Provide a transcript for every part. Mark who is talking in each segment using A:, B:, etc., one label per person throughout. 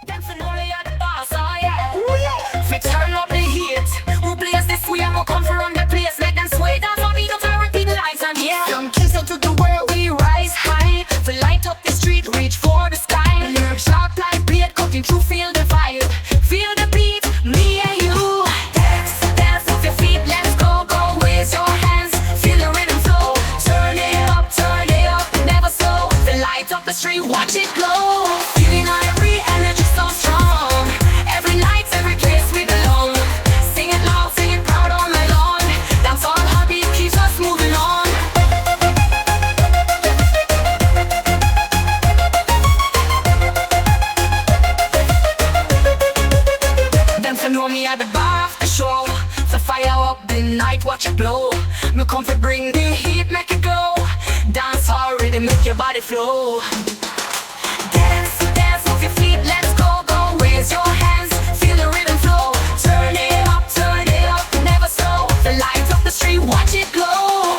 A: Them for know we are the boss, oh yeah. We turn up the heat. Who plays this way and we come for run the place. Make them sway down for me, don't repeat the lights and yeah. From Kingston to the world we rise high. We light up the street, reach for the sky. Lyric sharp like beat, cutting through, feel the vibe. Feel the beat, me and you. Dance, dance with your feet, let's go, go. Raise your hands, feel the rhythm flow. Turn it up, never slow. The light up the street, watch it glow. Feeling every energy so strong. Every night, every place we belong. Sing it loud, sing it proud all night long. That's all hobby keeps us moving on. Them for know me at the bar of the show. The fire up the night, watch it blow. Me come to bring the heat, make it go. Dancehall rhythm, make your body flow. Dance, dance with your feet, let's go, go. Raise your hands, feel the rhythm flow. Turn it up, never slow. The light up the street, watch it glow.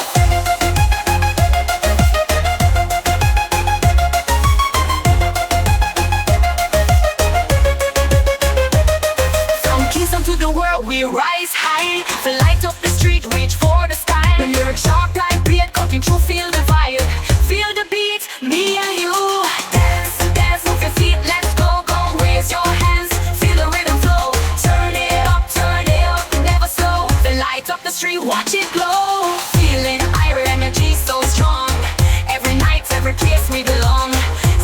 A: From Kingston to the world, we rise high. The light up the street, reach for the sky. The lyric sharp like beat, cutting through, feel the vibe. Feel the beat, me and you. Dance, dance with your feet, let's go, go. Raise your hands, feel the rhythm flow. Turn it up, never slow. The light up the street, watch it glow. Feeling iron energy so strong. Every night, every place we belong.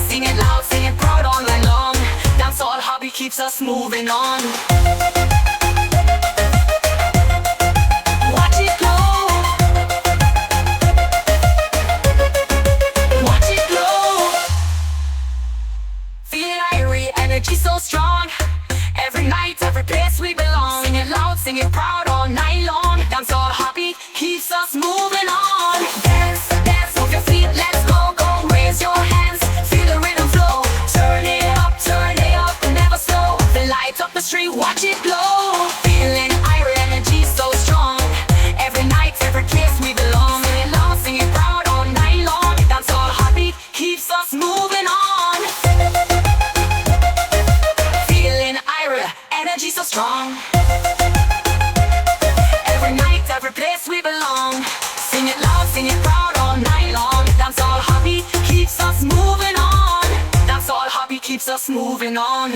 A: Sing it loud, sing it proud all night long. Dancehall hobby keeps us moving on. Watch it glow. Watch it glow. Feeling irie, energy so strong. Every night, every place we belong. Sing it loud, sing it proud all night long. Dancehall hobby keeps us moving on. Dance, dance with your feet, let's go, go. Raise your hands, feel the rhythm flow. Turn it up, never slow. The light up the street, watch it glow. Feeling irie, energy so strong. Every night, every place we belong. Sing it loud, sing it proud all night long. Dancehall hobby keeps us moving on. Feeling irie, energy so strong. Every night, every place we belong. Sing it loud, sing it proud all night long. Dancehall hobby keeps us moving on. Dancehall hobby keeps us moving on.